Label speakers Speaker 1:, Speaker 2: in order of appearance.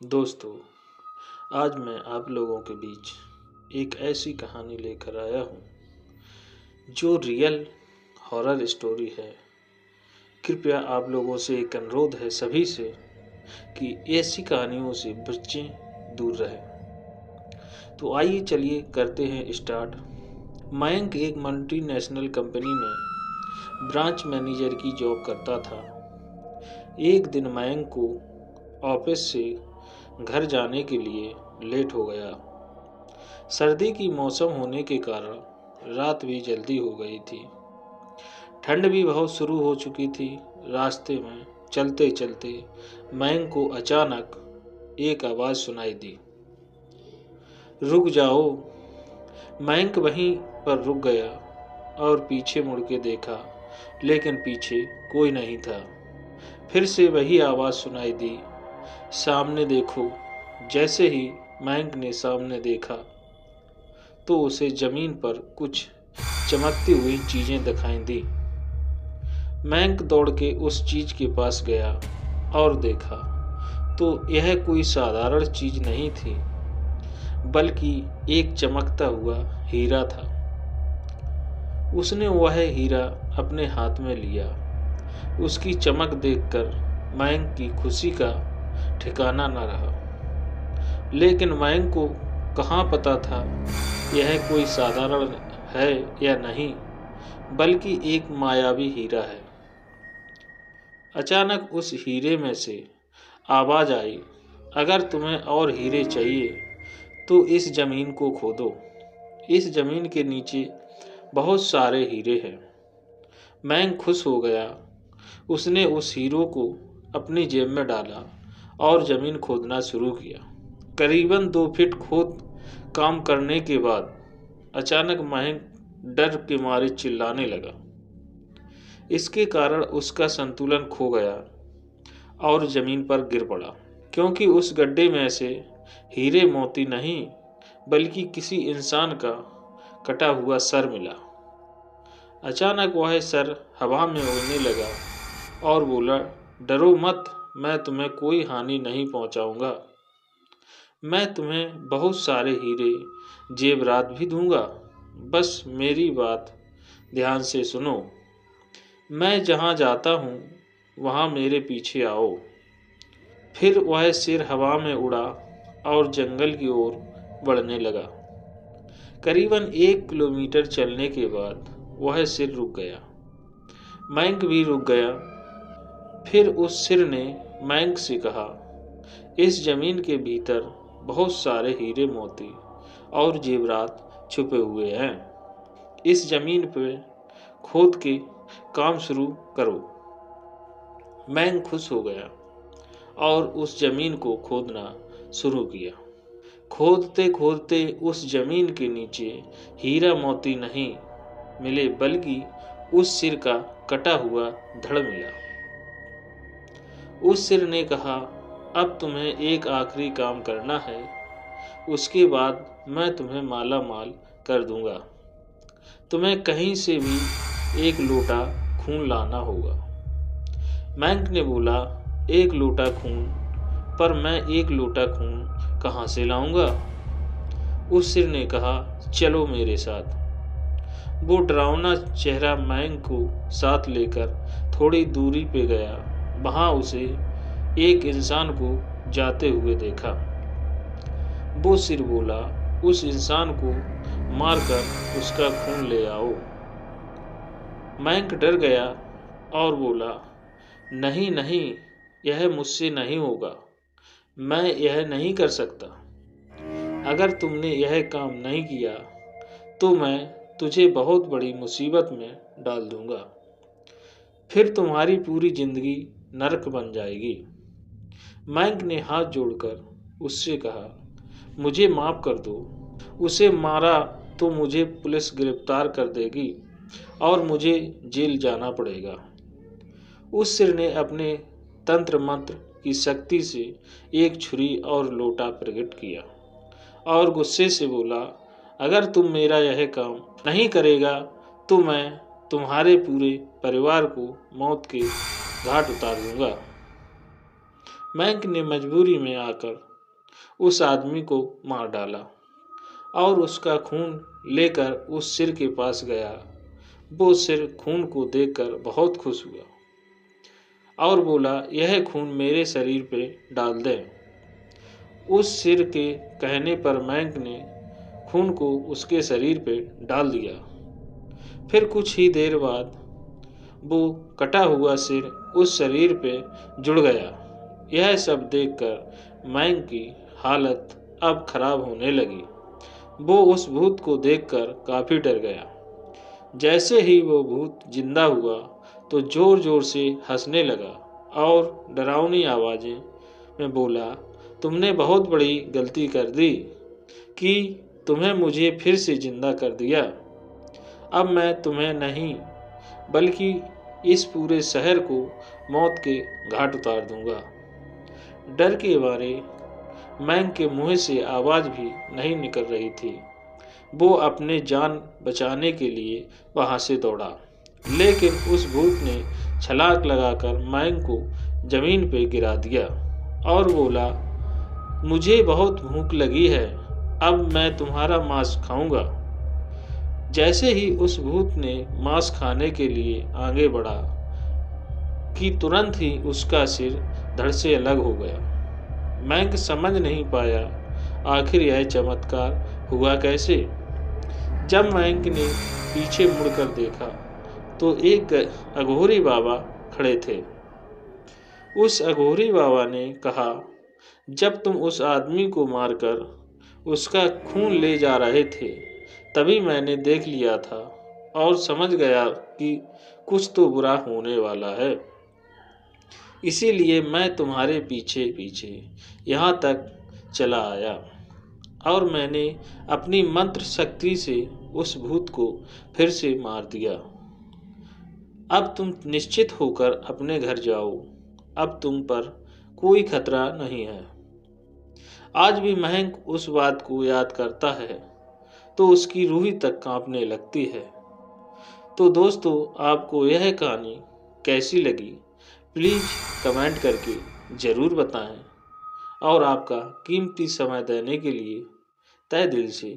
Speaker 1: दोस्तों, आज मैं आप लोगों के बीच एक ऐसी कहानी लेकर आया हूँ जो रियल हॉरर स्टोरी है। कृपया आप लोगों से एक अनुरोध है सभी से कि ऐसी कहानियों से बच्चे दूर रहें। तो आइए चलिए करते हैं स्टार्ट। मयंक एक मल्टीनेशनल कंपनी में ब्रांच मैनेजर की जॉब करता था। एक दिन मयंक को ऑफिस से घर जाने के लिए लेट हो गया। सर्दी की मौसम होने के कारण रात भी जल्दी हो गई थी। ठंड भी बहुत शुरू हो चुकी थी। रास्ते में चलते चलते मयंक को अचानक एक आवाज़ सुनाई दी, रुक जाओ। मयंक वहीं पर रुक गया और पीछे मुड़ के देखा, लेकिन पीछे कोई नहीं था। फिर से वही आवाज़ सुनाई दी, सामने देखो। जैसे ही मयंक ने सामने देखा तो उसे जमीन पर कुछ चमकती हुई चीजें दिखाई दी। मयंक दौड़ के उस चीज के पास गया और देखा तो यह कोई साधारण चीज नहीं थी, बल्कि एक चमकता हुआ हीरा था। उसने वह हीरा अपने हाथ में लिया। उसकी चमक देखकर मयंक की खुशी का ठिकाना न रहा। लेकिन मयंक को कहाँ पता था यह कोई साधारण है या नहीं, बल्कि एक मायावी हीरा है। अचानक उस हीरे में से आवाज आई, अगर तुम्हें और हीरे चाहिए तो इस जमीन को खोदो। इस जमीन के नीचे बहुत सारे हीरे हैं। मयंक खुश हो गया। उसने उस हीरो को अपनी जेब में डाला और जमीन खोदना शुरू किया। करीबन 2 फीट खोद काम करने के बाद अचानक मयंक डर के मारे चिल्लाने लगा। इसके कारण उसका संतुलन खो गया और जमीन पर गिर पड़ा, क्योंकि उस गड्ढे में से हीरे मोती नहीं बल्कि किसी इंसान का कटा हुआ सर मिला। अचानक वह सर हवा में उड़ने लगा और बोला, डरो मत, मैं तुम्हें कोई हानि नहीं पहुंचाऊंगा। मैं तुम्हें बहुत सारे हीरे जेवरात भी दूंगा। बस मेरी बात ध्यान से सुनो। मैं जहाँ जाता हूँ वहाँ मेरे पीछे आओ। फिर वह सिर हवा में उड़ा और जंगल की ओर बढ़ने लगा। करीबन 1 किलोमीटर चलने के बाद वह सिर रुक गया। मयंक भी रुक गया। फिर उस सिर ने मयंक से कहा, इस जमीन के भीतर बहुत सारे हीरे मोती और जेवरात छुपे हुए हैं। इस जमीन पे खोद के काम शुरू करो। मयंक खुश हो गया और उस जमीन को खोदना शुरू किया। खोदते खोदते उस जमीन के नीचे हीरा मोती नहीं मिले, बल्कि उस सिर का कटा हुआ धड़ मिला। उस सिर ने कहा, अब तुम्हें एक आखिरी काम करना है, उसके बाद मैं तुम्हें माला माल कर दूंगा। तुम्हें कहीं से भी 1 लोटा खून लाना होगा। मयंक ने बोला, 1 लोटा खून? पर मैं 1 लोटा खून कहाँ से लाऊंगा? उस सिर ने कहा, चलो मेरे साथ। वो डरावना चेहरा मयंक को साथ लेकर थोड़ी दूरी पे गया। वहां उसे एक इंसान को जाते हुए देखा। वो सिर बोला, उस इंसान को मारकर उसका खून ले आओ। मयंक डर गया और बोला, नहीं नहीं, यह मुझसे नहीं होगा। मैं यह नहीं कर सकता। अगर तुमने यह काम नहीं किया तो मैं तुझे बहुत बड़ी मुसीबत में डाल दूंगा। फिर तुम्हारी पूरी जिंदगी नरक बन जाएगी। मयंक ने हाथ जोड़कर उससे कहा, मुझे माफ कर दो। उसे मारा तो मुझे पुलिस गिरफ्तार कर देगी और मुझे जेल जाना पड़ेगा। उस सिर ने अपने तंत्र मंत्र की शक्ति से एक छुरी और लोटा प्रकट किया और गुस्से से बोला, अगर तुम मेरा यह काम नहीं करेगा तो मैं तुम्हारे पूरे परिवार को मौत के घाट उतार दूंगा। मयंक ने मजबूरी में आकर उस आदमी को मार डाला और उसका खून लेकर उस सिर के पास गया। वो सिर खून को देखकर बहुत खुश हुआ और बोला, यह खून मेरे शरीर पे डाल दें। उस सिर के कहने पर मैंक ने खून को उसके शरीर पे डाल दिया। फिर कुछ ही देर बाद वो कटा हुआ सिर उस शरीर पे जुड़ गया। यह सब देखकर मैंक की हालत अब खराब होने लगी। वो उस भूत को देखकर काफी डर गया। जैसे ही वो भूत जिंदा हुआ तो जोर जोर से हंसने लगा और डरावनी आवाज़ें में बोला, तुमने बहुत बड़ी गलती कर दी कि तुम्हें मुझे फिर से जिंदा कर दिया। अब मैं तुम्हें नहीं बल्कि इस पूरे शहर को मौत के घाट उतार दूंगा। डर के मारे मैंक के मुंह से आवाज़ भी नहीं निकल रही थी। वो अपने जान बचाने के लिए वहां से दौड़ा, लेकिन उस भूत ने छलांग लगाकर मैंक को जमीन पर गिरा दिया और बोला, मुझे बहुत भूख लगी है, अब मैं तुम्हारा मांस खाऊंगा। जैसे ही उस भूत ने मांस खाने के लिए आगे बढ़ा कि तुरंत ही उसका सिर धड़ से अलग हो गया। मैंक समझ नहीं पाया आखिर यह चमत्कार हुआ कैसे। जब मैंक ने पीछे मुड़कर देखा तो एक अघोरी बाबा खड़े थे। उस अघोरी बाबा ने कहा, जब तुम उस आदमी को मारकर उसका खून ले जा रहे थे तभी मैंने देख लिया था और समझ गया कि कुछ तो बुरा होने वाला है। इसीलिए मैं तुम्हारे पीछे पीछे यहाँ तक चला आया और मैंने अपनी मंत्र शक्ति से उस भूत को फिर से मार दिया। अब तुम निश्चित होकर अपने घर जाओ, अब तुम पर कोई खतरा नहीं है। आज भी महंक उस बात को याद करता है तो उसकी रूह तक कांपने लगती है। तो दोस्तों, आपको यह कहानी कैसी लगी प्लीज़ कमेंट करके ज़रूर बताएं और आपका कीमती समय देने के लिए तहे दिल से